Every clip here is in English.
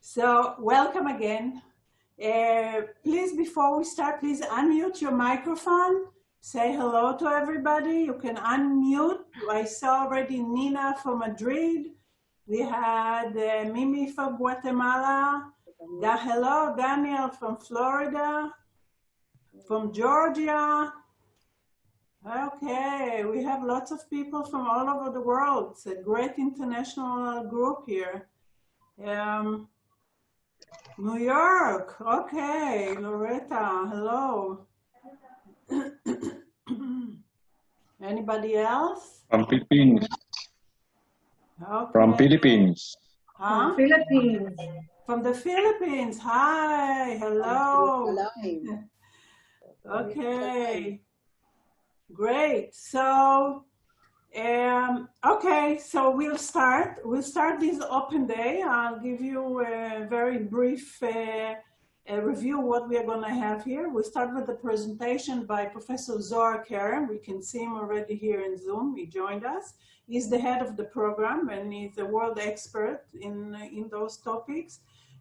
So welcome again. Please, before we start, please unmute your microphone. Say hello to everybody. You can unmute. I saw already Nina from Madrid. We had Mimi from Guatemala. Hello, Daniel from Florida. From Georgia. Okay, we have lots of people from all over the world. It's a great international group here. New York, okay, Loretta, hello. Anybody else? From Philippines. Okay. From Philippines. Huh? Philippines. From the Philippines, hi, hello. Okay, great. So, okay, so we'll start this open day. I'll give you a very brief review of what we are going to have here. We'll start with the presentation by Professor Zohar Kerem. We can see him already here in Zoom. He joined us. He's the head of the program and he's a world expert in those topics.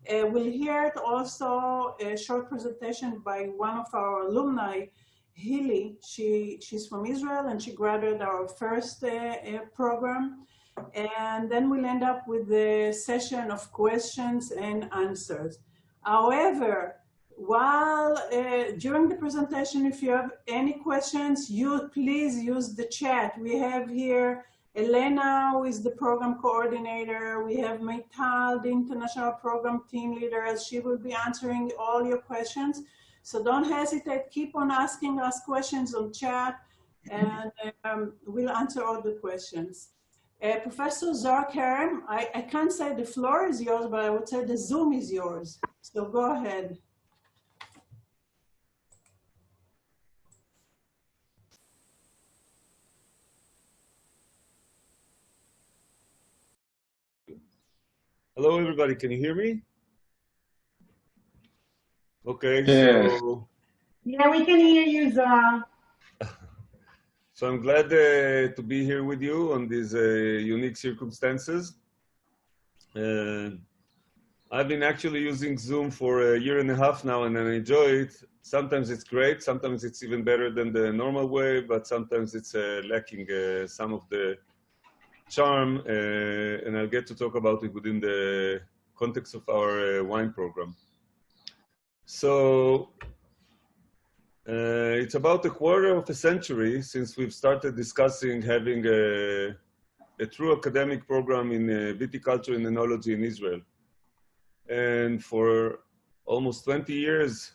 We'll hear also a short presentation by one of our alumni, HUJI. She's from Israel and she graduated our first program. And then we'll end up with a session of questions and answers. However, while during the presentation, if you have any questions, please use the chat. We have here Elena, who is the program coordinator. We have Meital, the international program team leader. She will be answering all your questions. So don't hesitate, keep on asking us questions on chat and we'll answer all the questions. Professor Zohar Kerem, I can't say the floor is yours, but I would say the Zoom is yours. So go ahead. Hello, everybody. Can you hear me? Okay, Yes. so... Yeah, we can hear you, Zohar. So I'm glad to be here with you on these unique circumstances. I've been actually using Zoom for 1.5 years now and I enjoy it. Sometimes it's great, sometimes it's even better than the normal way, but sometimes it's lacking some of the charm, and I'll get to talk about it within the context of our wine program. So it's about 1/4 of a century since we've started discussing having a true academic program in viticulture and enology in Israel. And for almost 20 years,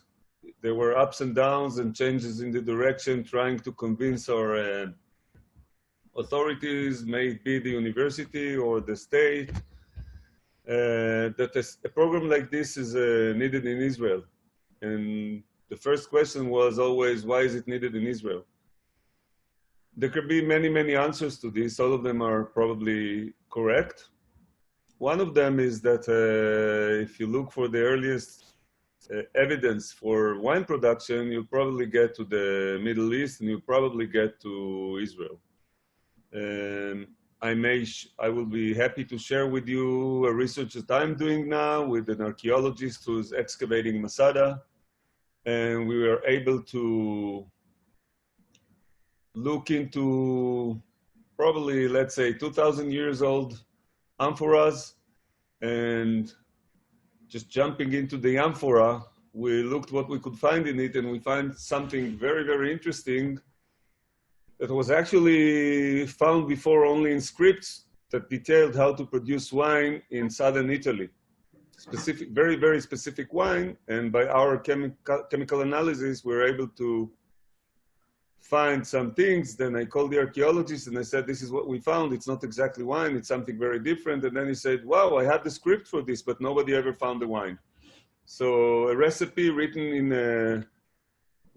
there were ups and downs and changes in the direction, trying to convince our authorities, may it be the university or the state, that a program like this is needed in Israel. And the first question was always, why is it needed in Israel? There could be many, many answers to this. All of them are probably correct. One of them is that if you look for the earliest evidence for wine production, you'll probably get to the Middle East and you'll probably get to Israel. I will be happy to share with you a research that I'm doing now with an archaeologist who's excavating Masada. And we were able to look into probably, let's say, 2,000 years old amphoras. And just jumping into the amphora, we looked what we could find in it, and we find something very, very interesting that was actually found before only in scripts that detailed how to produce wine in southern Italy. Specific, very, very specific wine, and by our chemical analysis, we were able to find some things. Then I called the archaeologist and I said, this is what we found. It's not exactly wine, it's something very different. And then he said, wow, I have the script for this, but nobody ever found the wine. So a recipe written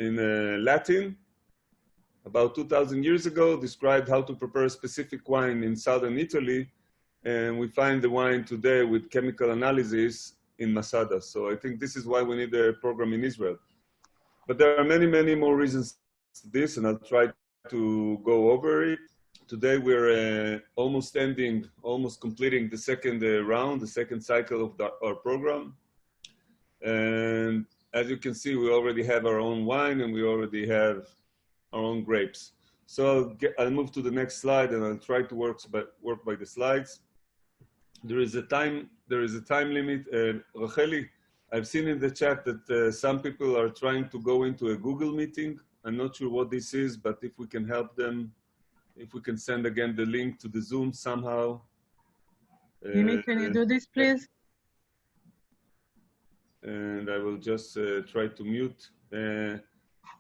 in Latin about 2,000 years ago described how to prepare a specific wine in southern Italy. And we find the wine today with chemical analysis in Masada. So I think this is why we need a program in Israel. But there are many, many more reasons to this, and I'll try to go over it. Today we're almost completing the second round, the second cycle of our program. And as you can see, we already have our own wine and we already have our own grapes. So I'll move to the next slide and I'll try to work by the slides. There is a time limit. Racheli, I've seen in the chat that some people are trying to go into a Google meeting. I'm not sure what this is, but if we can help them, if we can send again the link to the Zoom somehow. Mimi, can you do this, please? And I will just try to mute.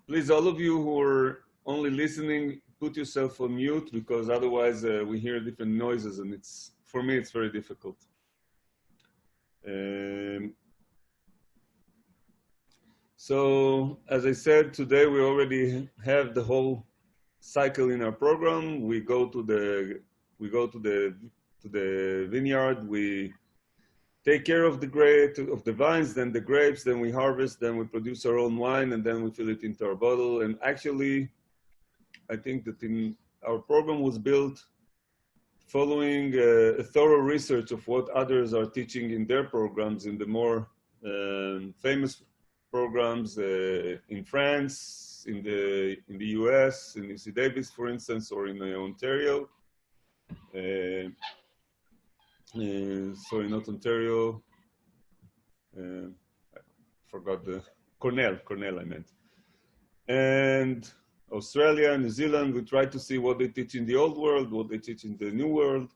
Please, all of you who are only listening, put yourself on mute because otherwise we hear different noises and for me, it's very difficult. So as I said, today we already have the whole cycle in our program. We go to the vineyard. We take care of the vines, then the grapes, then we harvest, then we produce our own wine, and then we fill it into our bottle. And actually, I think that our program was built following a thorough research of what others are teaching in their programs, in the more famous programs in France, in the US, in UC Davis, for instance, or in Ontario. Sorry, not Ontario. I forgot Cornell I meant. And Australia, New Zealand, we try to see what they teach in the old world, what they teach in the new world.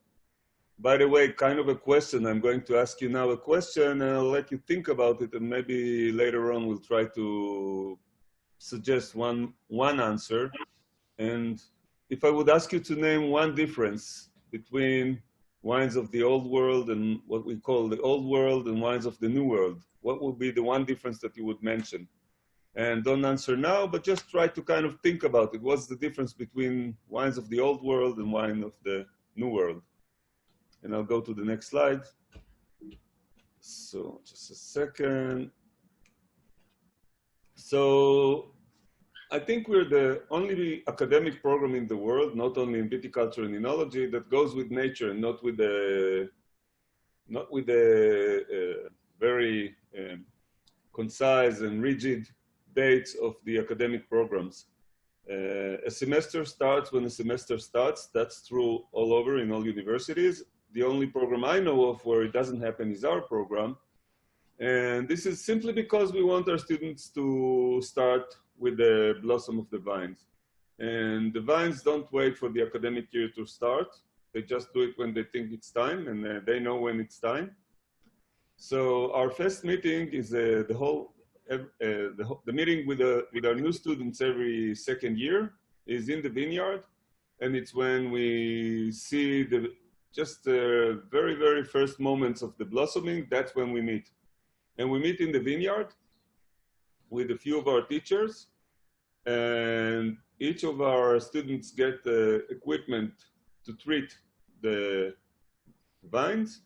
By the way, kind of a question, I'm going to ask you now a question and I'll let you think about it and maybe later on we'll try to suggest one answer. And if I would ask you to name one difference between wines of the old world and what we call the old world and wines of the new world, what would be the one difference that you would mention? And don't answer now, but just try to kind of think about it. What's the difference between wines of the old world and wine of the new world? And I'll go to the next slide. So just a second. So I think we're the only academic program in the world, not only in viticulture and enology, that goes with nature and not with the very concise and rigid dates of the academic programs. A semester starts when a semester starts. That's true all over in all universities. The only program I know of where it doesn't happen is our program. And this is simply because we want our students to start with the blossom of the vines. And the vines don't wait for the academic year to start. They just do it when they think it's time, and they know when it's time. So our first meeting is the meeting with our new students every second year is in the vineyard. And it's when we see the very, very first moments of the blossoming. That's when we meet. And we meet in the vineyard with a few of our teachers. And each of our students get the equipment to treat the vines.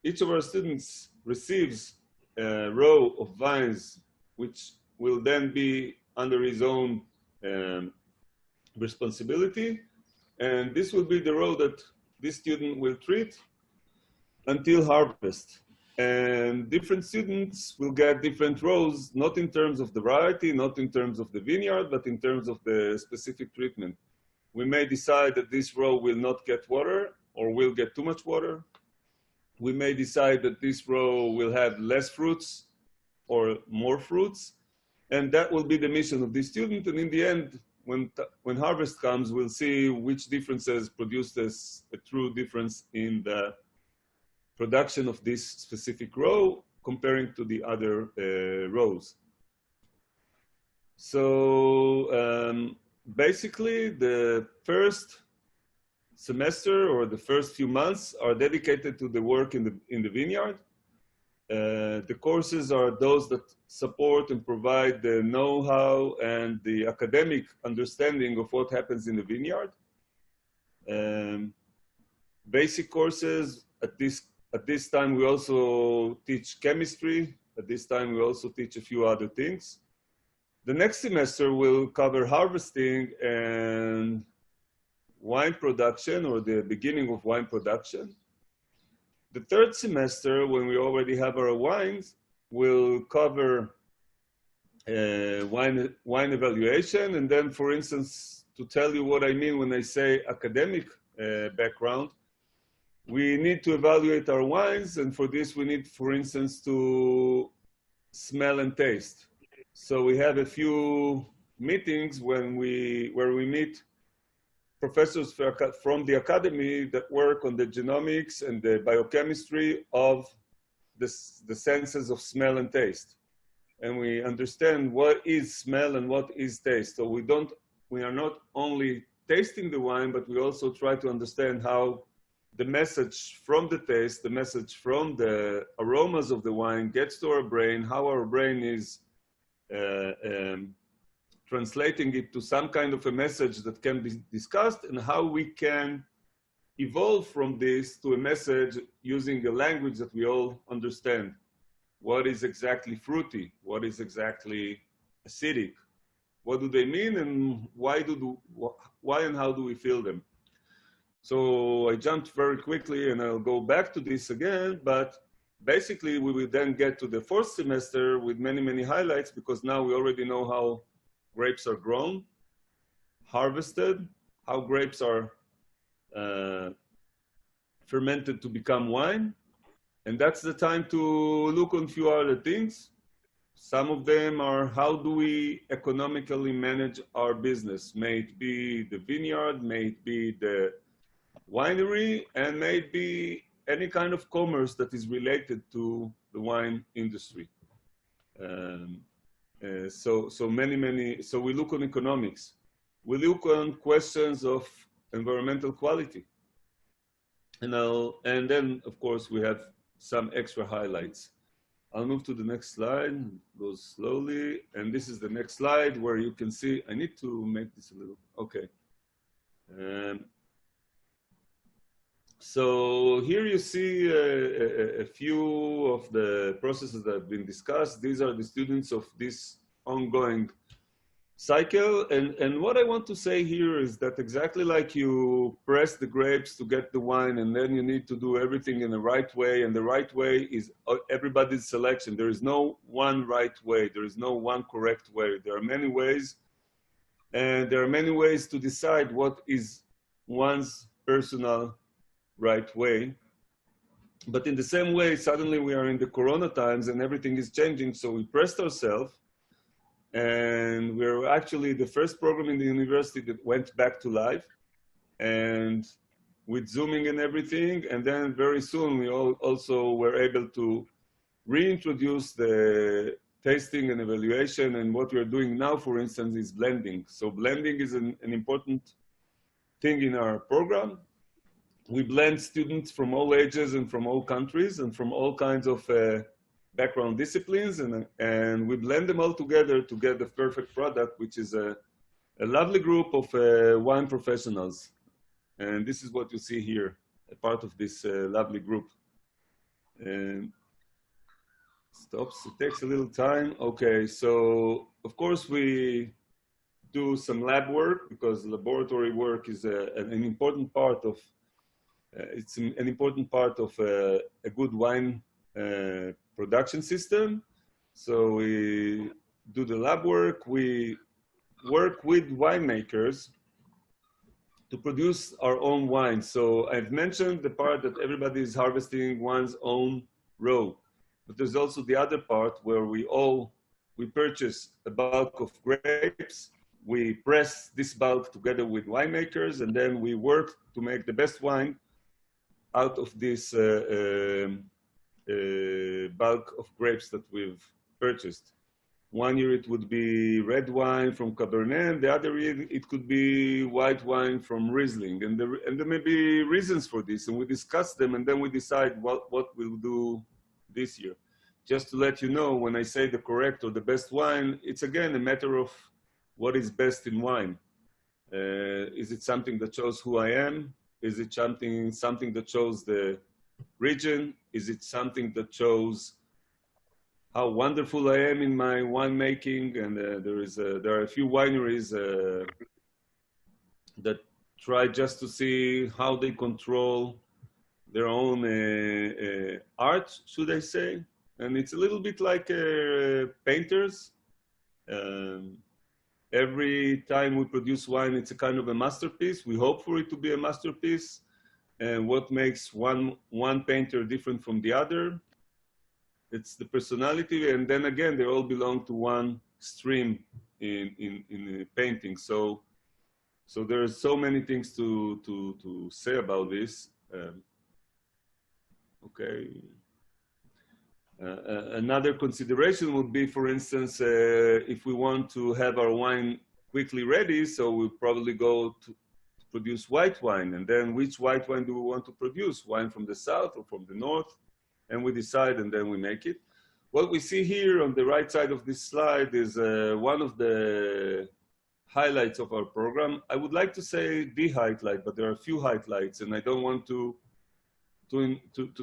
Each of our students receives a row of vines, which will then be under his own responsibility. And this will be the row that this student will treat until harvest. And different students will get different rows, not in terms of the variety, not in terms of the vineyard, but in terms of the specific treatment. We may decide that this row will not get water or will get too much water. We may decide that this row will have less fruits or more fruits. And that will be the mission of this student. And in the end, when harvest comes, we'll see which differences produce a true difference in the production of this specific row comparing to the other rows. So basically the first semester or the first few months are dedicated to the work in the vineyard. The courses are those that support and provide the know-how and the academic understanding of what happens in the vineyard. Basic courses, at this time we also teach chemistry. At this time we also teach a few other things. The next semester will cover harvesting, and wine production or the beginning of wine production. The third semester, when we already have our wines, will cover wine evaluation. And then, for instance, to tell you what I mean when I say academic background, we need to evaluate our wines. And for this, we need, for instance, to smell and taste. So we have a few meetings where we meet professors from the academy that work on the genomics and the biochemistry of the senses of smell and taste. And we understand what is smell and what is taste. So we are not only tasting the wine, but we also try to understand how the message from the taste, the message from the aromas of the wine gets to our brain, how our brain is translating it to some kind of a message that can be discussed, and how we can evolve from this to a message using a language that we all understand. What is exactly fruity? What is exactly acidic? What do they mean, and why and how do we feel them? So I jumped very quickly, and I'll go back to this again, but basically we will then get to the fourth semester with many, many highlights, because now we already know how grapes are grown, harvested, how grapes are fermented to become wine. And that's the time to look on a few other things. Some of them are, how do we economically manage our business? May it be the vineyard, may it be the winery, and may it be any kind of commerce that is related to the wine industry. So we look on economics. We look on questions of environmental quality. And then, of course, we have some extra highlights. I'll move to the next slide, go slowly. And this is the next slide where you can see, I need to make this a little, okay. So here you see a few of the processes that have been discussed. These are the students of this ongoing cycle. And what I want to say here is that exactly like you press the grapes to get the wine, and then you need to do everything in the right way. And the right way is everybody's selection. There is no one right way. There is no one correct way. There are many ways. And there are many ways to decide what is one's personal right way. But in the same way, suddenly we are in the Corona times and everything is changing. So we pressed ourselves, and we're actually the first program in the university that went back to life, and with Zooming and everything. And then very soon we also were able to reintroduce the tasting and evaluation. And what we're doing now, for instance, is blending. So blending is an important thing in our program. We blend students from all ages and from all countries and from all kinds of background disciplines, and we blend them all together to get the perfect product, which is a lovely group of wine professionals. And this is what you see here, a part of this lovely group. And stops, it takes a little time. Okay, so of course we do some lab work, because laboratory work is an important part of it's an important part of a good wine production system. So we do the lab work. We work with winemakers to produce our own wine. So I've mentioned the part that everybody is harvesting one's own row, but there's also the other part where we purchase a bulk of grapes. We press this bulk together with winemakers, and then we work to make the best wine out of this bulk of grapes that we've purchased. One year it would be red wine from Cabernet, and the other year it could be white wine from Riesling. And there may be reasons for this, and we discuss them, and then we decide what we'll do this year. Just to let you know, when I say the correct or the best wine, it's again a matter of what is best in wine. Is it something that shows who I am? Is it something that shows the region? Is it something that shows how wonderful I am in my winemaking? And there are a few wineries that try just to see how they control their own art, should I say. And it's a little bit like painters. Every time we produce wine, it's a kind of a masterpiece. We hope for it to be a masterpiece. And what makes one painter different from the other? It's the personality. And then again, they all belong to one stream in painting. So there are so many things to say about this. Okay. Another consideration would be, for instance, if we want to have our wine quickly ready, so we'll probably go to produce white wine. And then which white wine do we want to produce? Wine from the south or from the north? And we decide, and then we make it. What we see here on the right side of this slide is one of the highlights of our program. I would like to say the highlight, but there are a few highlights, and I don't want to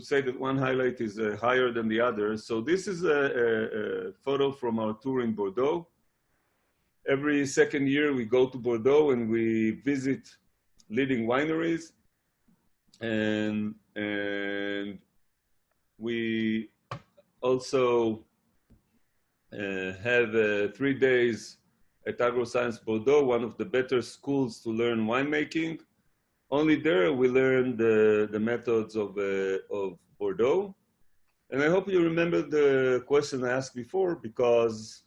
say that one highlight is higher than the other. So this is a photo from our tour in Bordeaux. Every second year we go to Bordeaux and we visit leading wineries, and we also have 3 days at AgroScience Bordeaux, one of the better schools to learn winemaking. Only there we learned the methods of Bordeaux. And I hope you remember the question I asked before, because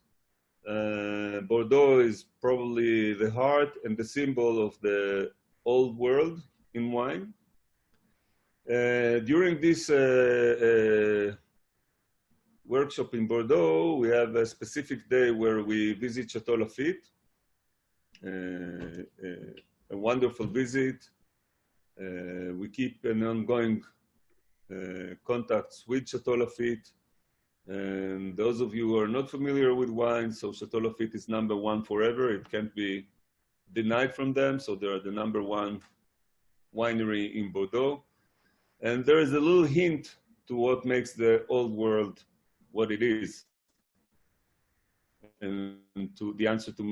Bordeaux is probably the heart and the symbol of the old world in wine. During this workshop in Bordeaux, we have a specific day where we visit Chateau Lafite, a wonderful visit. We keep an ongoing contacts with Chateau Lafite. And those of you who are not familiar with wine, so Chateau Lafite is #1 forever. It can't be denied from them. So they are the #1 winery in Bordeaux. And there is a little hint to what makes the old world what it is, and to the answer to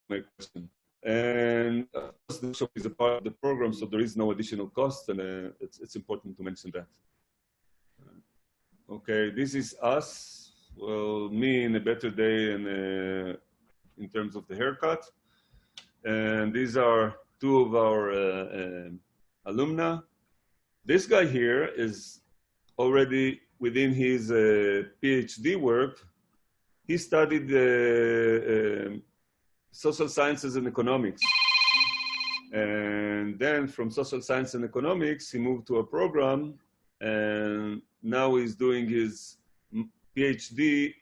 my question. And of course, the shop is a part of the program, so there is no additional cost, and it's important to mention that. Okay, this is us. Well, me in a better day, and in terms of the haircut. And these are two of our alumna. This guy here is already within his PhD work. He studied social sciences and economics. And then from social science and economics, he moved to a program, and now he's doing his PhD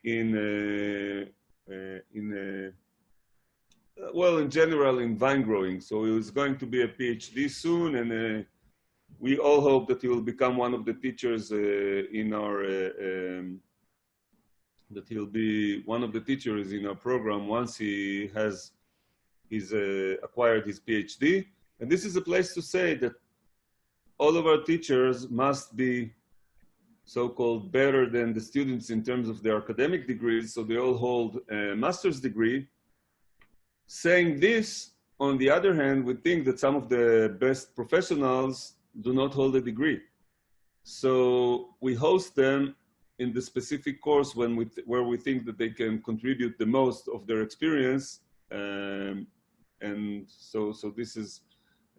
well, in general, in vine growing. So he's going to be a PhD soon, and we all hope that he will become one of the teachers in our, that he'll be one of the teachers in our program once he has acquired his PhD. And this is a place to say that all of our teachers must be so-called better than the students in terms of their academic degrees, so they all hold a master's degree. Saying this, on the other hand, we think that some of the best professionals do not hold a degree. So we host them in the specific course where we think that they can contribute the most of their experience. And so this is,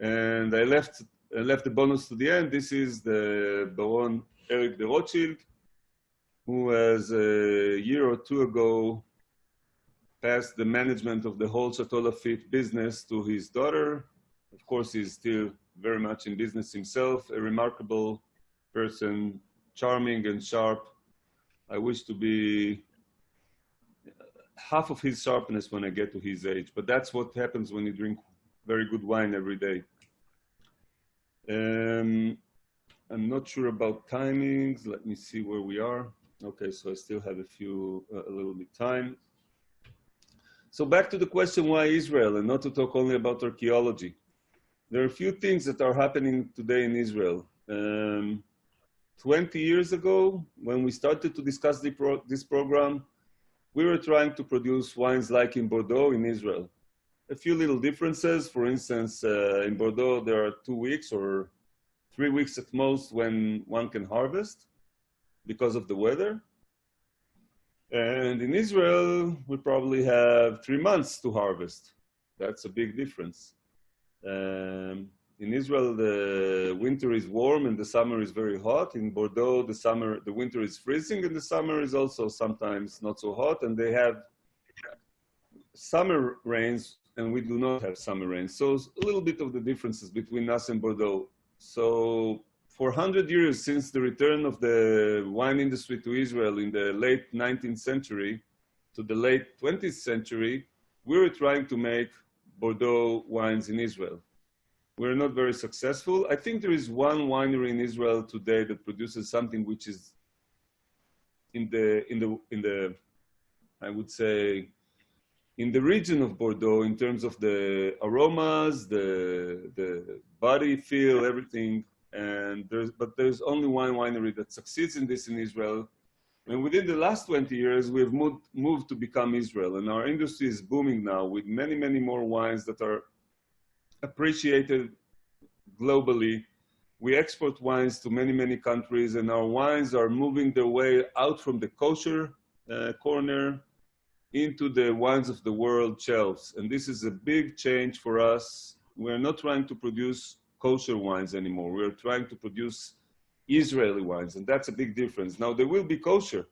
and I left the bonus to the end. This is the Baron Eric de Rothschild, who has a year or two ago passed the management of the whole Chateau Lafite business to his daughter. Of course, he's still very much in business himself, a remarkable person, charming and sharp. I wish to be half of his sharpness when I get to his age, but that's what happens when you drink very good wine every day. I'm not sure about timings. Let me see where we are. Okay, so I still have a little bit time. So back to the question, why Israel, and not to talk only about archaeology. There are a few things that are happening today in Israel. 20 years ago, when we started to discuss this program, we were trying to produce wines like in Bordeaux in Israel. a few little differences. For instance, in Bordeaux, there are 2 weeks or 3 weeks at most when one can harvest because of the weather. And in Israel, we probably have 3 months to harvest. That's a big difference. In Israel, the winter is warm and the summer is very hot. In Bordeaux, the winter is freezing and the summer is also sometimes not so hot. And they have summer rains and we do not have summer rains. So a little bit of the differences between us and Bordeaux. So for 100 years since the return of the wine industry to Israel in the late 19th century to the late 20th century, we were trying to make Bordeaux wines in Israel. We're not very successful. I think there is one winery in Israel today that produces something which is in the I would say, in the region of Bordeaux in terms of the aromas, the body feel, everything. And but there's only one winery that succeeds in this in Israel. And within the last 20 years, we've moved to become Israel. And our industry is booming now with many, many more wines that are appreciated globally. We export wines to many, many countries, and our wines are moving their way out from the kosher corner into the wines of the world shelves. And this is a big change for us. We're not trying to produce kosher wines anymore. We're trying to produce Israeli wines, and that's a big difference. Now, there will be kosher,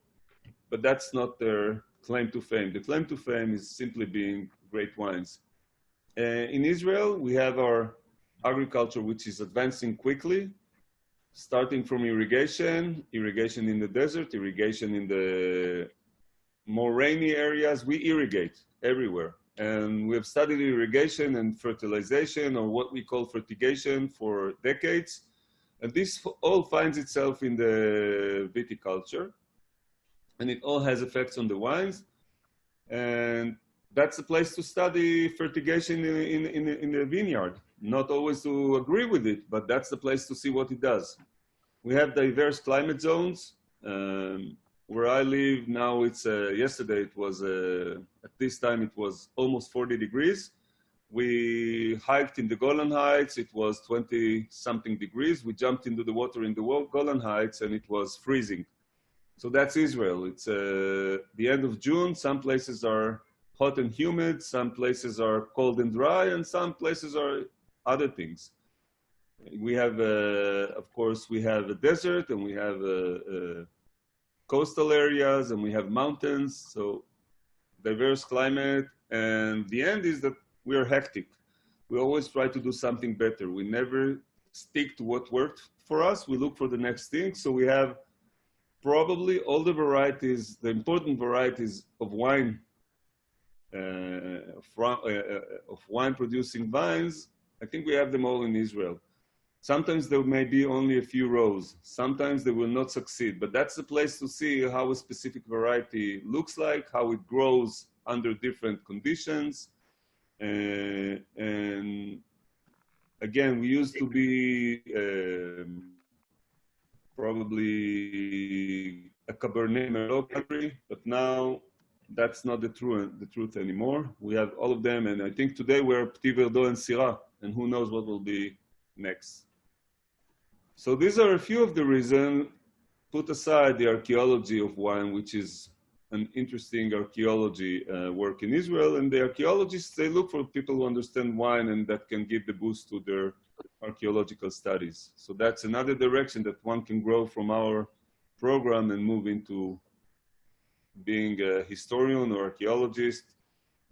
but that's not their claim to fame. The claim to fame is simply being great wines. In Israel, we have our agriculture, which is advancing quickly, starting from irrigation in the desert, irrigation in the more rainy areas. We irrigate everywhere. And we have studied irrigation and fertilization, or what we call fertigation, for decades. And this all finds itself in the viticulture. And it all has effects on the wines. And that's a place to study fertigation in the vineyard. Not always to agree with it, but that's the place to see what it does. We have diverse climate zones. Where I live now, it's yesterday it was at this time it was almost 40 degrees. We hiked in the Golan Heights. It was 20-something degrees. We jumped into the water in the Golan Heights, and it was freezing. So that's Israel. It's the end of June. Some places are hot and humid. Some places are cold and dry, and some places are other things. We have, of course, we have a desert, and we have coastal areas, and we have mountains. So diverse climate. And the end is that we are hectic. We always try to do something better. We never stick to what worked for us. We look for the next thing. So we have probably all the varieties, the important varieties of wine, of wine producing vines. I think we have them all in Israel. Sometimes there may be only a few rows. Sometimes they will not succeed, but that's the place to see how a specific variety looks like, how it grows under different conditions. And again, we used to be probably a Cabernet Merlot country, but now that's not the truth anymore. We have all of them, and I think today we're Petit Verdot and Syrah, and who knows what will be next. So these are a few of the reasons. Put aside the archaeology of wine, which is an interesting archaeology work in Israel, and the archaeologists, they look for people who understand wine and that can give the boost to their archaeological studies. So that's another direction that one can grow from our program and move into being a historian or archaeologist.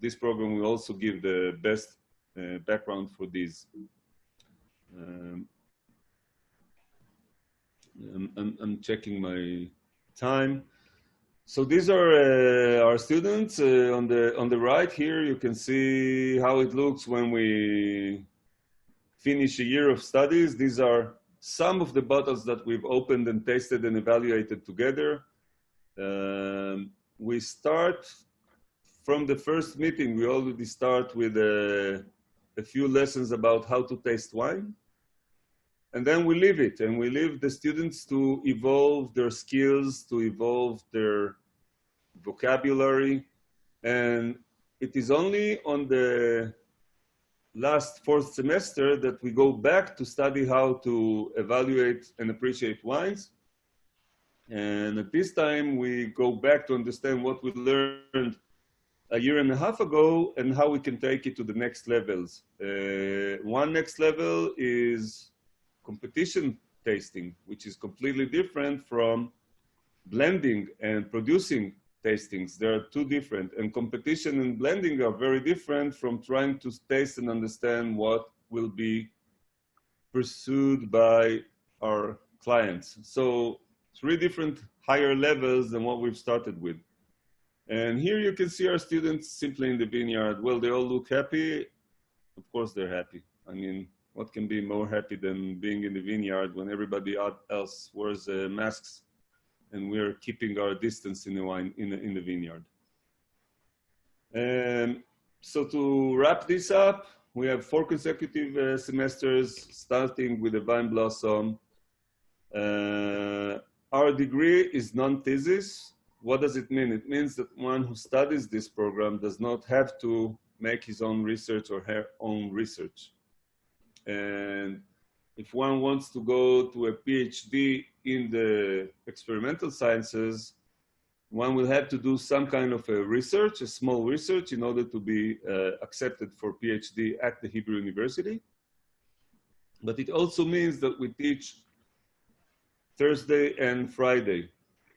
This program will also give the best background for these. I'm checking my time. So these are our students. On the right here, you can see how it looks when we finish a year of studies. These are some of the bottles that we've opened and tasted and evaluated together. We start from the first meeting. We already start with a few lessons about how to taste wine. And then we leave it, and we leave the students to evolve their skills, to evolve their vocabulary. And it is only on the last fourth semester that we go back to study how to evaluate and appreciate wines. And at this time, we go back to understand what we learned a year and a half ago and how we can take it to the next levels. One next level is competition tasting, which is completely different from blending and producing tastings. There are two different, and competition and blending are very different from trying to taste and understand what will be pursued by our clients. So three different higher levels than what we've started with. And here you can see our students simply in the vineyard. Well, they all look happy. Of course they're happy. I mean, what can be more happy than being in the vineyard when everybody else wears masks and we're keeping our distance in the vineyard. And so to wrap this up, we have 4 consecutive semesters starting with the Vine Blossom. Our degree is non-thesis. What does it mean? It means that one who studies this program does not have to make his own research or her own research. And if one wants to go to a PhD in the experimental sciences, one will have to do some kind of a research, a small research, in order to be accepted for PhD at the Hebrew University. But it also means that we teach Thursday and Friday.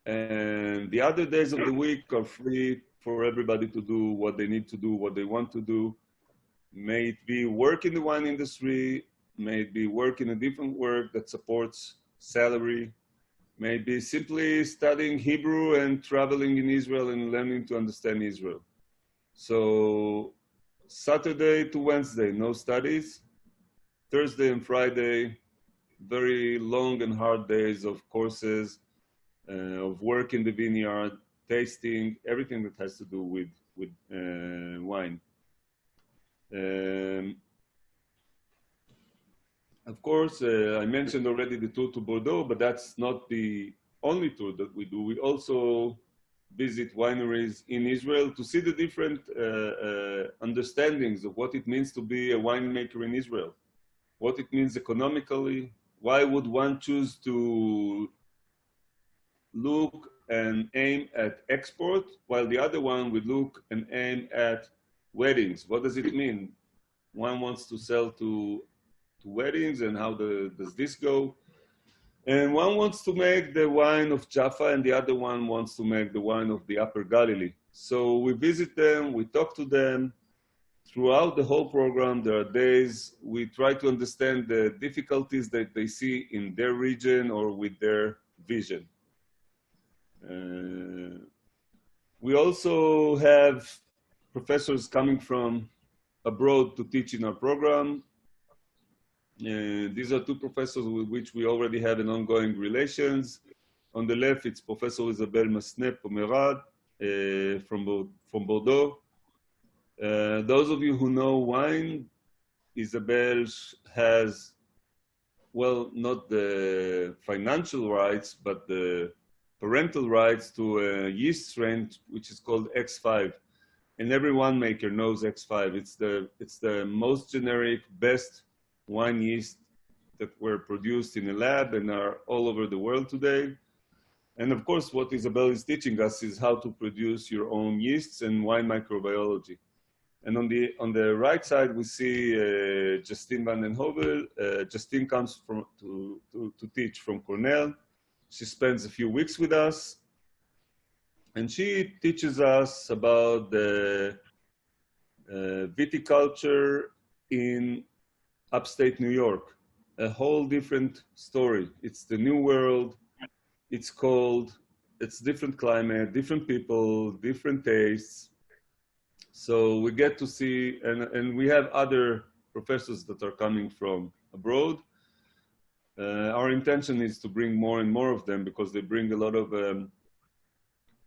And the other days of the week are free for everybody to do what they need to do, what they want to do. May it be work in the wine industry, may it be work in a different work that supports salary, may it be simply studying Hebrew and traveling in Israel and learning to understand Israel. So Saturday to Wednesday, no studies. Thursday and Friday, very long and hard days of courses, of work in the vineyard, tasting, everything that has to do with wine. Of course, I mentioned already the tour to Bordeaux, but that's not the only tour that we do. We also visit wineries in Israel to see the different understandings of what it means to be a winemaker in Israel, what it means economically, why would one choose to look and aim at export, while the other one would look and aim at weddings. What does it mean? One wants to sell to weddings, and how does this go? And one wants to make the wine of Jaffa, and the other one wants to make the wine of the Upper Galilee. So we visit them, we talk to them. Throughout the whole program, there are days we try to understand the difficulties that they see in their region or with their vision. We also have professors coming from abroad to teach in our program. These are 2 professors with which we already have an ongoing relations. On the left, it's Professor Isabelle Massenet-Pomerad from Bordeaux. Those of you who know wine, Isabelle has, well, not the financial rights, but the parental rights to a yeast strain, which is called X5. And every winemaker knows X5. It's the most generic, best wine yeast that were produced in a lab and are all over the world today. And of course, what Isabelle is teaching us is how to produce your own yeasts and wine microbiology. And on the right side, we see Justine van den Heuvel. Justine comes to teach from Cornell. She spends a few weeks with us. And she teaches us about the viticulture in upstate New York. A whole different story. It's the new world. It's cold. It's different climate, different people, different tastes. So we get to see, and we have other professors that are coming from abroad. Our intention is to bring more and more of them because they bring a lot of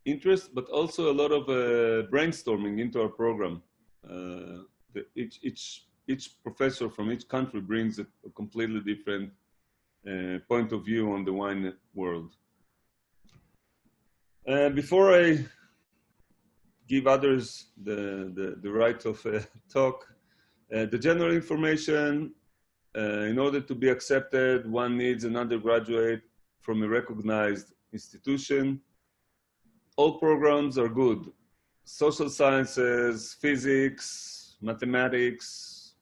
interest, but also a lot of brainstorming into our program. Each professor from each country brings a completely different point of view on the wine world. Before I give others the right of talk, The general information, in order to be accepted, one needs an undergraduate from a recognized institution. All programs are good. Social sciences, physics, mathematics,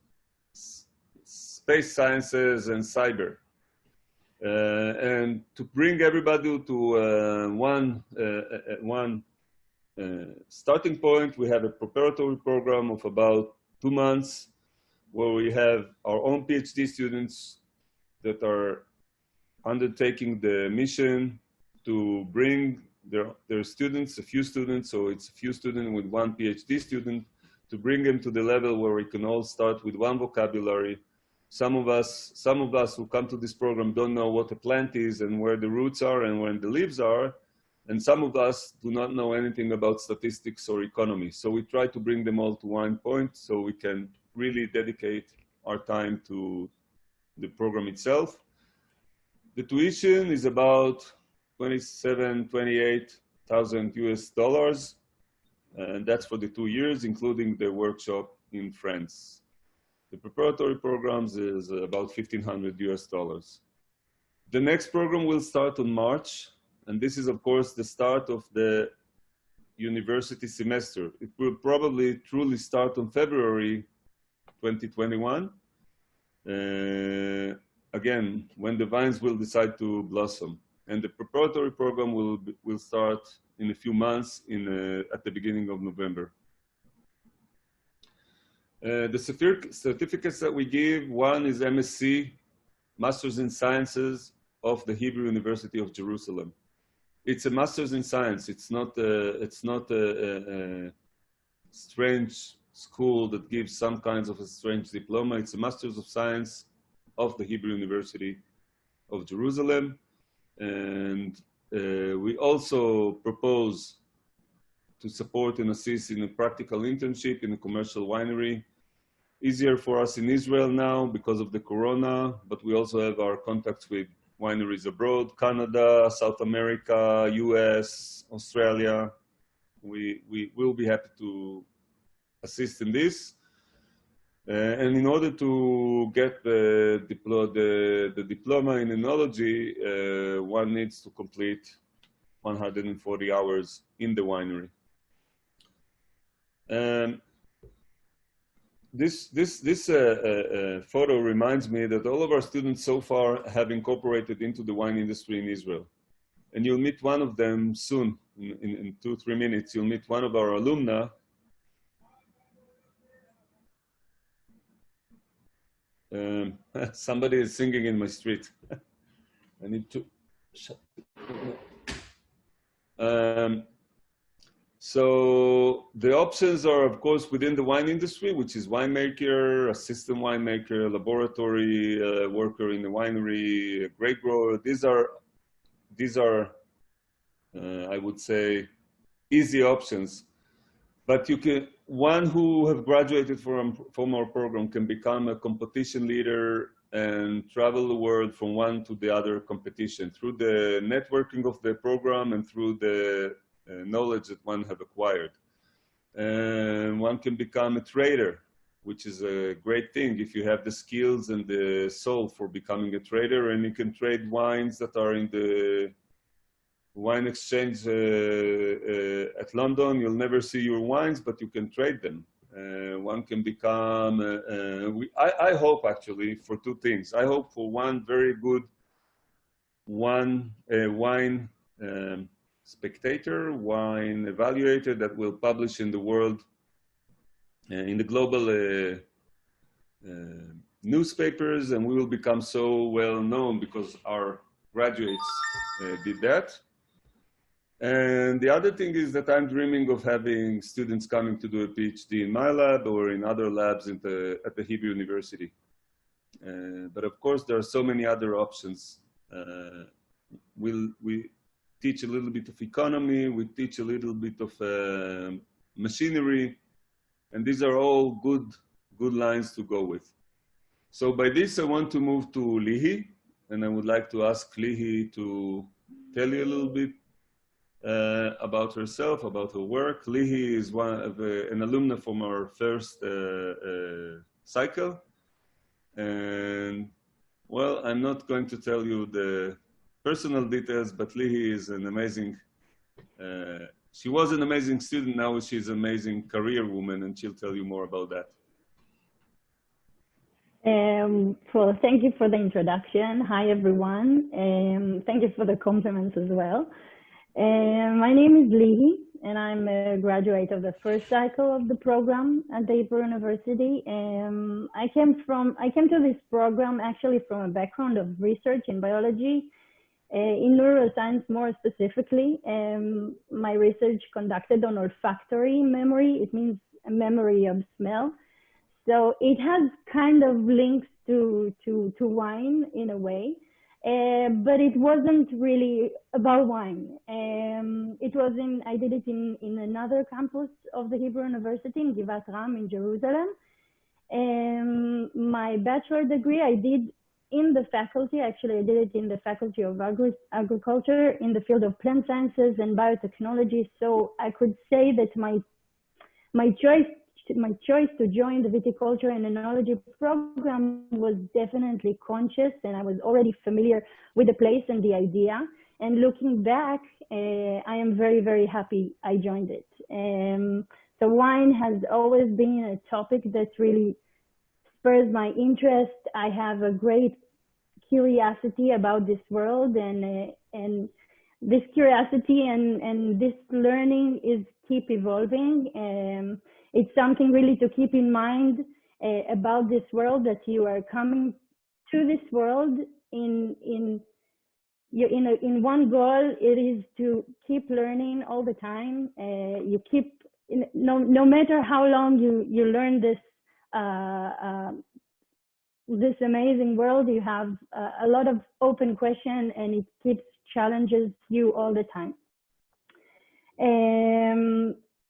space sciences, and cyber. And to bring everybody to one starting point, we have a preparatory program of about 2 months where we have our own PhD students that are undertaking the mission to bring their students, a few students, so it's a few students with one PhD student, to bring them to the level where we can all start with one vocabulary. Some of us who come to this program don't know what a plant is and where the roots are and where the leaves are. And some of us do not know anything about statistics or economy. So we try to bring them all to one point so we can really dedicate our time to the program itself. The tuition is about 28,000 US dollars. And that's for the 2 years, including the workshop in France. The preparatory programs is about 1,500 US dollars. The next program will start on March. And this is, of course, the start of the university semester. It will probably truly start on February 2021. Again, when the vines will decide to blossom. And the preparatory program will start in a few months at the beginning of November. The certificates that we give, one is MSc, Masters in Sciences of the Hebrew University of Jerusalem. It's a Master's in Science. It's not a strange school that gives some kinds of a strange diploma. It's a Master's of Science of the Hebrew University of Jerusalem. And we also propose to support and assist in a practical internship in a commercial winery. Easier for us in Israel now because of the corona, but we also have our contacts with wineries abroad, Canada, South America, US, Australia. We will be happy to assist in this. And in order to get the diploma in Enology, one needs to complete 140 hours in the winery. This photo reminds me that all of our students so far have incorporated into the wine industry in Israel. And you'll meet one of them soon, in 2-3 minutes. You'll meet one of our alumni. Somebody is singing in my street. I need to shut it. So the options are, of course, within the wine industry, which is winemaker, assistant winemaker, laboratory worker in the winery, grape grower. These are, I would say, easy options. But one who have graduated from our program can become a competition leader and travel the world from one to the other competition through the networking of the program and through the knowledge that one have acquired. And one can become a trader, which is a great thing if you have the skills and the soul for becoming a trader, and you can trade wines that are in the wine exchange at London. You'll never see your wines, but you can trade them. One can become, I hope actually for two things. I hope for one very good wine spectator, wine evaluator that will publish in the world, in the global newspapers, and we will become so well known because our graduates did that. And the other thing is that I'm dreaming of having students coming to do a PhD in my lab or in other labs at the Hebrew University. But of course, there are so many other options. We teach a little bit of economy, we teach a little bit of machinery, and these are all good lines to go with. So by this, I want to move to Lihi, and I would like to ask Lihi to tell you a little bit about herself, about her work. Lihi is an alumna from our first cycle. And well, I'm not going to tell you the personal details, but Lihi is an amazing, she was an amazing student, now she's an amazing career woman, and she'll tell you more about that. Well, thank you for the introduction. Hi, everyone. Thank you for the compliments as well. My name is Lihi, and I'm a graduate of the first cycle of the program at the Hebrew University. I came to this program actually from a background of research in biology, in neuroscience more specifically. My research conducted on olfactory memory. It means a memory of smell. So it has kind of links to wine in a way, but it wasn't really about wine. I did it in another campus of the Hebrew University in Givat Ram in Jerusalem. My bachelor degree I did in the faculty, actually I did it in the Faculty of Agriculture in the field of plant sciences and biotechnology. So I could say that my choice to join the Viticulture and Enology program was definitely conscious, and I was already familiar with the place and the idea. And looking back, I am very, very happy I joined it. So wine has always been a topic that really spurs my interest. I have a great curiosity about this world, and this curiosity and this learning is keep evolving. It's something really to keep in mind about this world, that you are coming to this world in one goal. It is to keep learning all the time. You keep, no matter how long you learn this this amazing world, you have a lot of open questions, and it keeps challenges you all the time.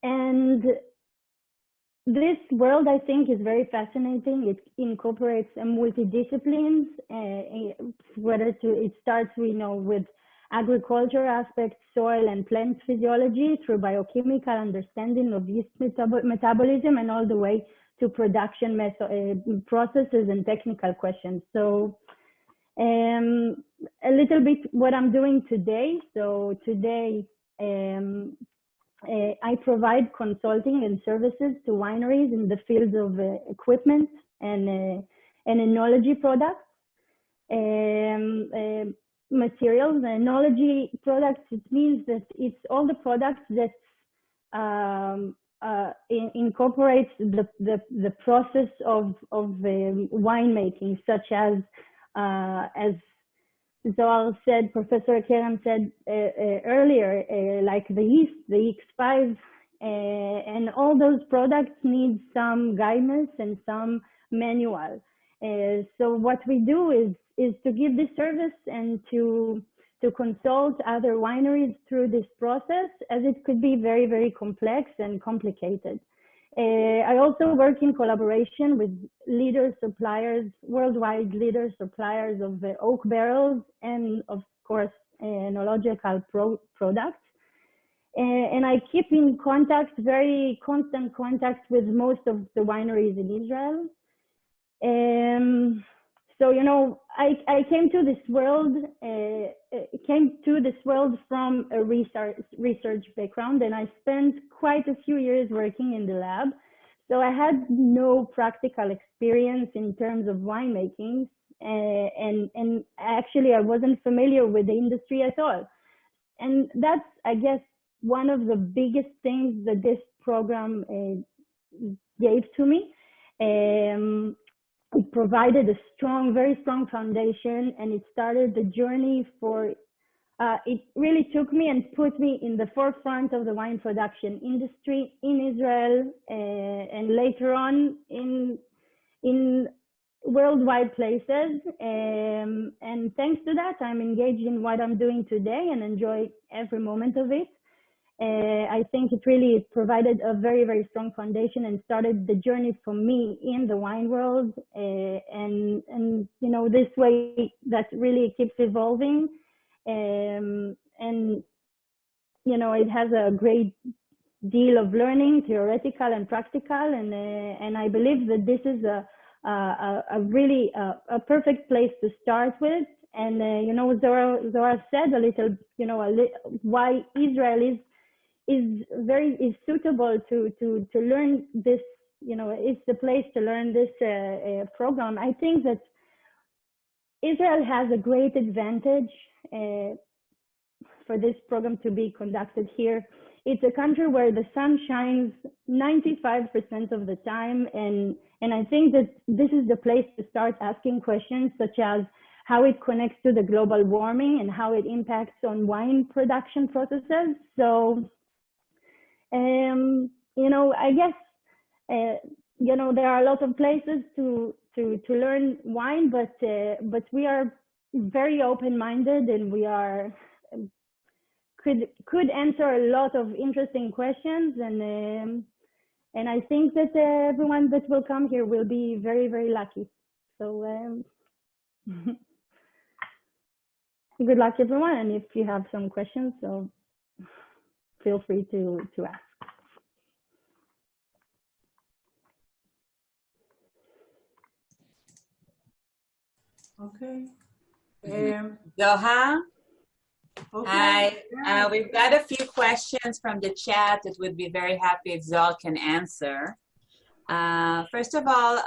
And this world, I think, is very fascinating. It incorporates multidisciplines, it starts, we know, with agriculture aspects, soil and plant physiology, through biochemical understanding of yeast metabolism, and all the way to production processes and technical questions. So a little bit what I'm doing today. So today, I provide consulting and services to wineries in the fields of equipment and enology products, materials. Enology products, it means that it's all the products that incorporates the process of winemaking, such as Zohar said, Professor Kerem said earlier, like the yeast, the X5, and all those products need some guidance and some manual. So what we do is to give this service and to consult other wineries through this process, as it could be very, very complex and complicated. I also work in collaboration with leader suppliers, worldwide leader suppliers of oak barrels and, of course, enological products. And I keep in contact, very constant contact, with most of the wineries in Israel. So, you know, I came to this world from a research background, and I spent quite a few years working in the lab. So I had no practical experience in terms of winemaking, and actually I wasn't familiar with the industry at all. And that's, I guess, one of the biggest things that this program gave to me. It provided a strong, very strong foundation, and it started the journey for, it really took me and put me in the forefront of the wine production industry in Israel, and later on in worldwide places. And thanks to that, I'm engaged in what I'm doing today and enjoy every moment of it. I think it really provided a very, very strong foundation and started the journey for me in the wine world. And you know, this way that really keeps evolving. And, you know, it has a great deal of learning, theoretical and practical. And I believe that this is a really a perfect place to start with. And you know, Zohar said a little, you know, why Israel is suitable to learn this. You know, it's the place to learn this program. I think that Israel has a great advantage for this program to be conducted here. It's a country where the sun shines 95% of the time, and I think that this is the place to start asking questions such as how it connects to the global warming and how it impacts on wine production processes. So, you know, I guess, you know, there are a lot of places to learn wine, but we are very open-minded, and we are could answer a lot of interesting questions, and I think that everyone that will come here will be very, very lucky. So good luck, everyone, and if you have some questions, so feel free to ask. Okay. Zohar? Okay. Hi, we've got a few questions from the chat that would be very happy if Zohar can answer. First of all,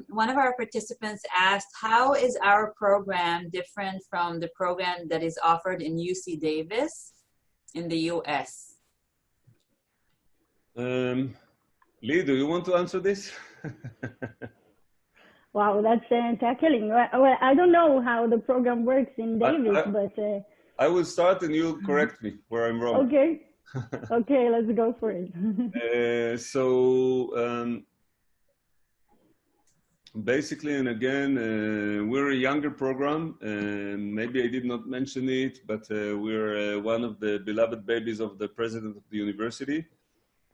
one of our participants asked, how is our program different from the program that is offered in UC Davis in the US? Lee, do you want to answer this? Wow, that's tackling. Well, I don't know how the program works in Davis, but... I will start and you'll correct me where I'm wrong. Okay. Okay, let's go for it. Basically, and again, we're a younger program, and maybe I did not mention it, but we're one of the beloved babies of the president of the university.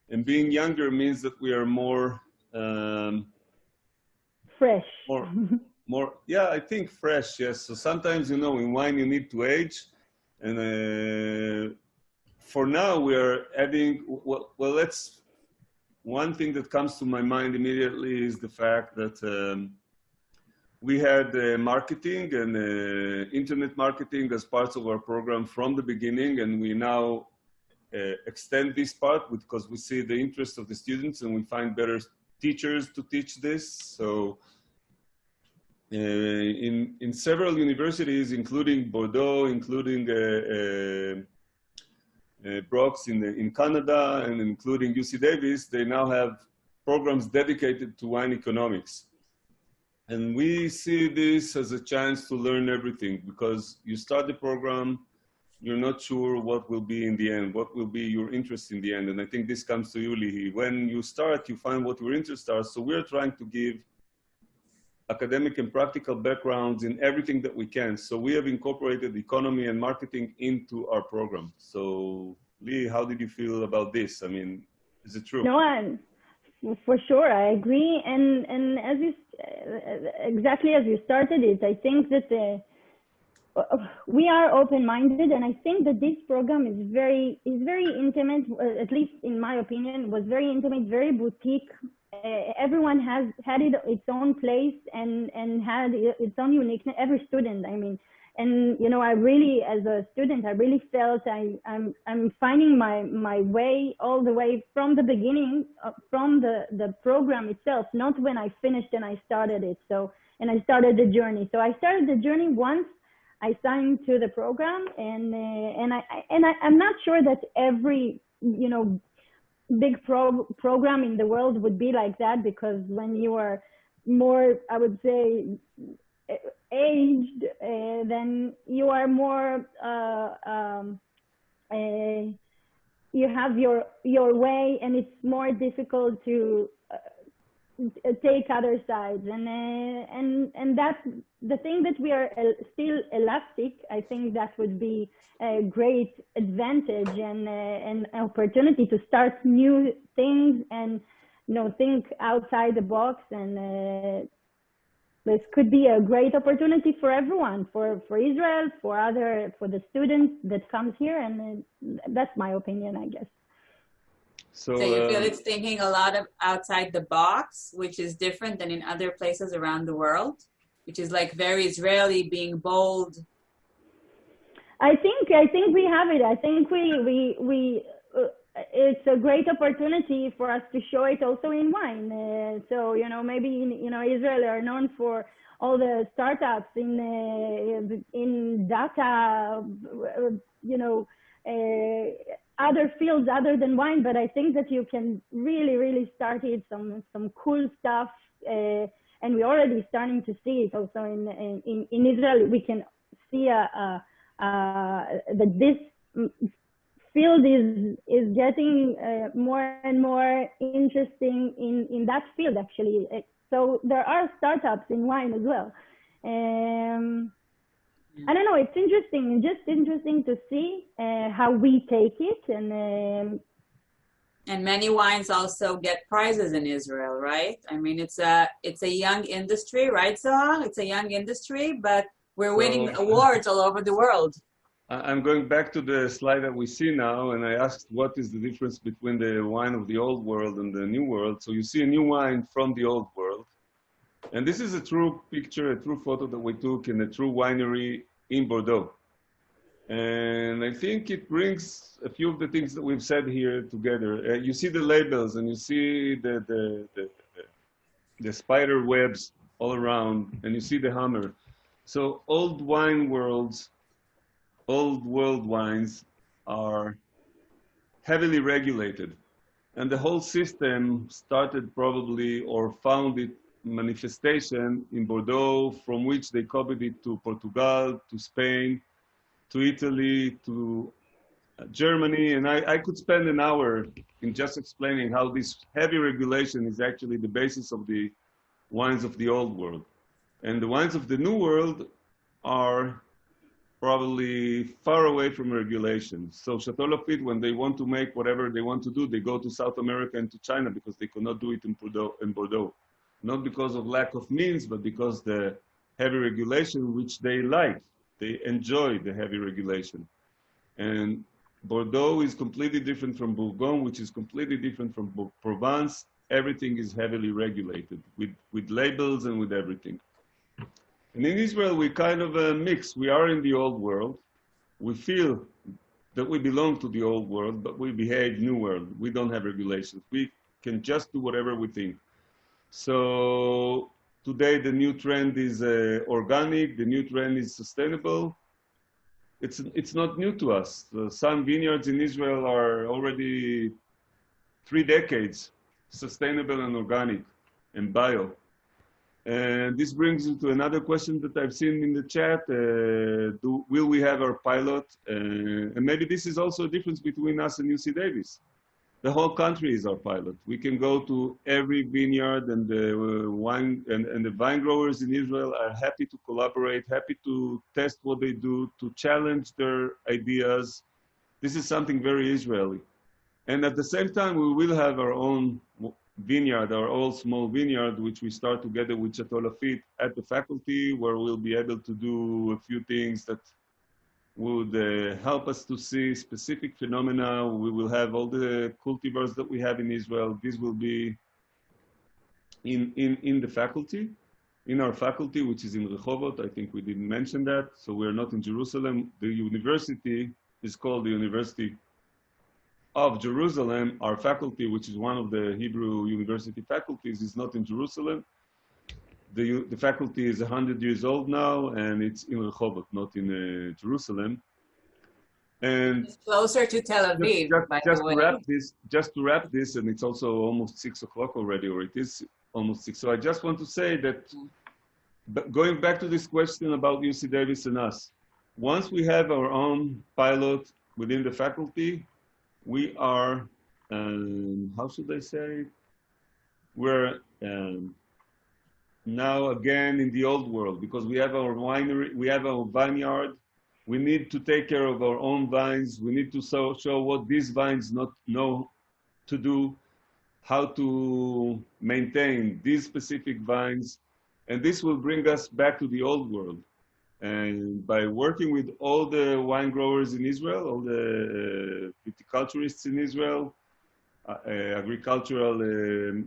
And being younger means that we are more... fresh. More, yeah, I think fresh, yes. So sometimes, you know, in wine you need to age. And for now we are adding, well, one thing that comes to my mind immediately is the fact that we had marketing and internet marketing as parts of our program from the beginning, and we now extend this part because we see the interest of the students and we find better teachers to teach this. So in several universities, including Bordeaux, including Brox in Canada, and including UC Davis, they now have programs dedicated to wine economics. And we see this as a chance to learn everything, because you start the program, you're not sure what will be in the end, what will be your interest in the end. And I think this comes to you, Lihi. When you start, you find what your interests are. So we're trying to give academic and practical backgrounds in everything that we can. So we have incorporated economy and marketing into our program. So Lee, how did you feel about this? I mean, is it true? No, for sure, I agree. And as you, exactly as you started it, I think that we are open-minded, and I think that this program is very intimate, at least in my opinion, was very intimate, very boutique. Everyone has had its own place and had its own uniqueness, every student, I mean. And, you know, I really, as a student, I really felt I'm finding my way all the way from the beginning, from the program itself, not when I finished and I started it. So, and I started the journey. So I started the journey once I signed to the program, and I'm not sure that every, you know, big program in the world would be like that, because when you are more, I would say, aged, then you are more, you have your way, and it's more difficult to take other sides, and that's the thing, that we are still elastic. I think that would be a great advantage and an opportunity to start new things and, you know, think outside the box. And this could be a great opportunity for everyone, for Israel, for the students that comes here, and that's my opinion, I guess. So you feel it's thinking a lot of outside the box, which is different than in other places around the world, which is like very Israeli, being bold. I think we have it. I think it's a great opportunity for us to show it also in wine. So, you know, maybe Israel are known for all the startups in data, you know, other fields other than wine, but I think that you can really start it some cool stuff, and we're already starting to see it also in Israel. We can see that this field is getting more and more interesting in that field, actually. So there are startups in wine as well. I don't know, it's interesting, just interesting to see how we take it. And many wines also get prizes in Israel, right? I mean, it's a young industry, right, Zohar? It's a young industry, but we're winning awards all over the world. I'm going back to the slide that we see now, and I asked what is the difference between the wine of the old world and the new world. So you see a new wine from the old world. And this is a true picture, a true photo that we took in a true winery in Bordeaux. And I think it brings a few of the things that we've said here together. You see the labels and you see the spider webs all around, and you see the hammer. So old world wines are heavily regulated. And the whole system started probably or found its manifestation in Bordeaux, from which they copied it to Portugal, to Spain, to Italy, to Germany. And I could spend an hour in just explaining how this heavy regulation is actually the basis of the wines of the old world. And the wines of the new world are probably far away from regulation. So Chateau Lafite, when they want to make whatever they want to do, they go to South America and to China because they cannot do it in Bordeaux. Not because of lack of means, but because the heavy regulation, which they like. They enjoy the heavy regulation. And Bordeaux is completely different from Bourgogne, which is completely different from Provence. Everything is heavily regulated with labels and with everything. And in Israel, we kind of mix. We are in the old world. We feel that we belong to the old world, but we behave new world. We don't have regulations. We can just do whatever we think. So today, the new trend is organic. The new trend is sustainable. It's not new to us. Some vineyards in Israel are already 3 decades sustainable and organic and bio. And this brings you to another question that I've seen in the chat. Will we have our pilot? And maybe this is also a difference between us and UC Davis. The whole country is our pilot. We can go to every vineyard, and the vine growers in Israel are happy to collaborate, happy to test what they do, to challenge their ideas. This is something very Israeli. And at the same time, we will have our own vineyard, our own small vineyard, which we start together with Chateau Lafite at the faculty, where we'll be able to do a few things that would help us to see specific phenomena. We will have all the cultivars that we have in Israel. This will be in the faculty, in our faculty, which is in Rehovot. I think we didn't mention that. So we're not in Jerusalem. The university is called the University of Jerusalem. Our faculty, which is one of the Hebrew university faculties, is not in Jerusalem. The faculty is 100 years old now, and it's in Rehovot, not in Jerusalem. And it's closer to Tel Aviv, just to wrap this, and it's also almost 6 o'clock already, or it is almost 6. So I just want to say that, going back to this question about UC Davis and us, once we have our own pilot within the faculty, we are, how should I say? We're now again in the old world, because we have our winery, we have our vineyard. We need to take care of our own vines. We need to show what these vines not know to do, how to maintain these specific vines. And this will bring us back to the old world. And by working with all the wine growers in Israel, all the viticulturists in Israel, agricultural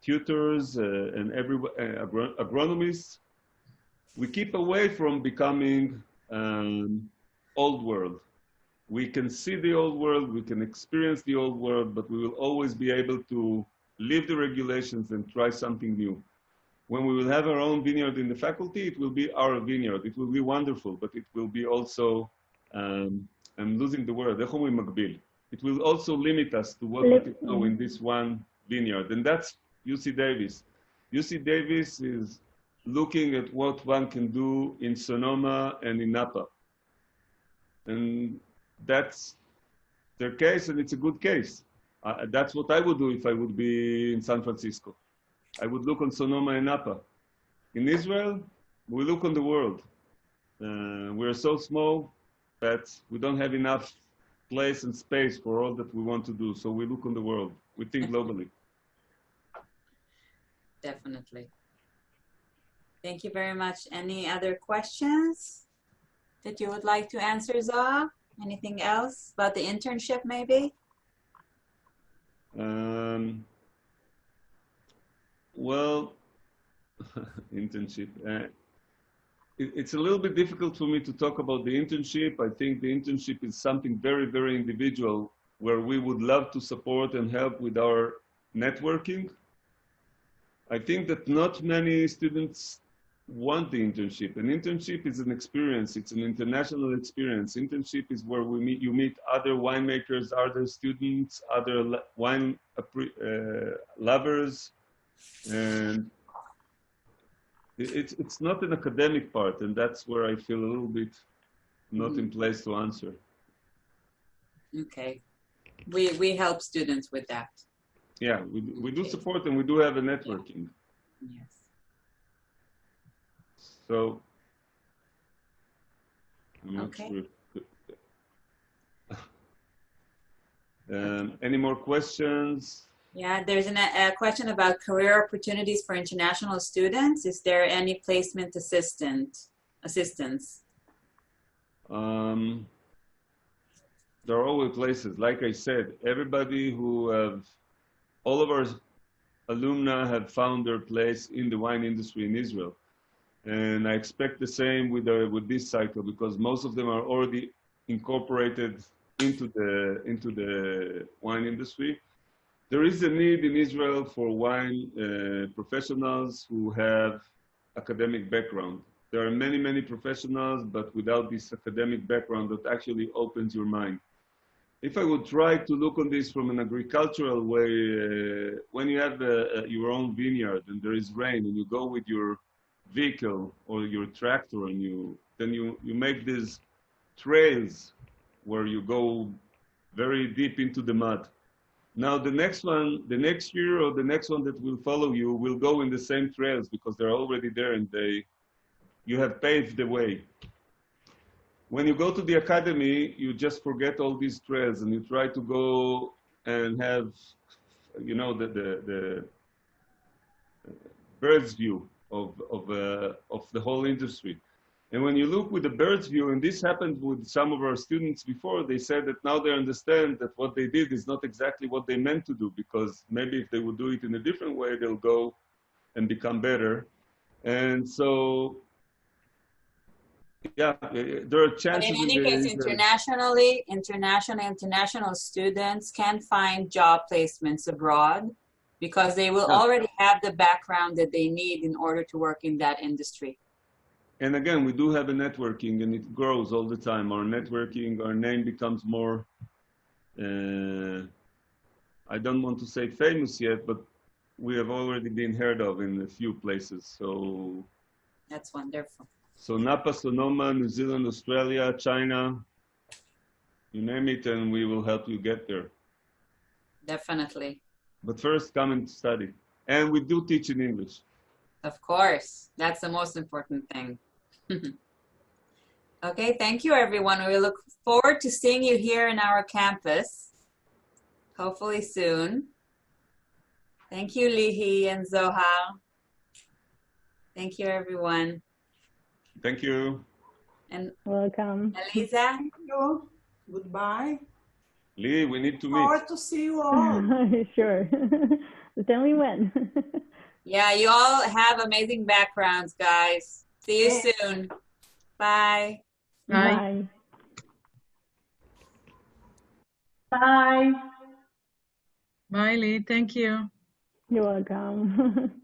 tutors and agronomists. We keep away from becoming old world. We can see the old world, we can experience the old world, but we will always be able to leave the regulations and try something new. When we will have our own vineyard in the faculty, it will be our vineyard. It will be wonderful, but it will be also, I'm losing the word, it will also limit us to what we can do in this one vineyard. And that's UC Davis. UC Davis is looking at what one can do in Sonoma and in Napa. And that's their case, and it's a good case. That's what I would do if I would be in San Francisco. I would look on Sonoma and Napa. In Israel, we look on the world. We're so small that we don't have enough place and space for all that we want to do. So we look on the world. We think globally. Definitely. Thank you very much. Any other questions that you would like to answer, Zohar? Anything else about the internship, maybe? Well, internship. It's a little bit difficult for me to talk about the internship. I think the internship is something very, very individual where we would love to support and help with our networking. I think that not many students want the internship. An internship is an experience. It's an international experience. Internship is where you meet other winemakers, other students, other wine lovers, and it's not an academic part, and that's where I feel a little bit not in place to answer. Okay, we help students with that. Yeah, we do support, and we do have a networking. Yes. So, I'm not Okay. sure. Any more questions? Yeah, there's a question about career opportunities for international students. Is there any placement assistance? There are always places. Like I said, everybody all of our alumni have found their place in the wine industry in Israel. And I expect the same with this cycle, because most of them are already incorporated into the wine industry. There is a need in Israel for wine professionals who have academic background. There are many, many professionals, but without this academic background that actually opens your mind. If I would try to look on this from an agricultural way, when you have your own vineyard and there is rain and you go with your vehicle or your tractor and then you make these trails where you go very deep into the mud. Now the next year or the next one that will follow you will go in the same trails because they're already there and you have paved the way. When you go to the academy, you just forget all these trails and you try to go and have, the bird's view of the whole industry. And when you look with the bird's view, and this happened with some of our students before, they said that now they understand that what they did is not exactly what they meant to do, because maybe if they would do it in a different way, they'll go and become better. And so, yeah, there are chances. But in any case, international students can find job placements abroad because they will already have the background that they need in order to work in that industry. And again, we do have a networking, and it grows all the time. Our networking, our name becomes more, I don't want to say famous yet, but we have already been heard of in a few places. So that's wonderful. So Napa, Sonoma, New Zealand, Australia, China, you name it, and we will help you get there. Definitely. But first, come and study. And we do teach in English. Of course. That's the most important thing. Okay, thank you, everyone. We look forward to seeing you here in our campus, hopefully soon. Thank you, Lihi and Zohar. Thank you, everyone. Thank you. And welcome. Eliza. Thank you. Goodbye. Lee, we need to meet. Forward to see you all. Sure. Tell me when. Yeah, you all have amazing backgrounds, guys. See you Yeah. soon. Bye. Bye. Bye. Bye, Lee. Thank you. You're welcome.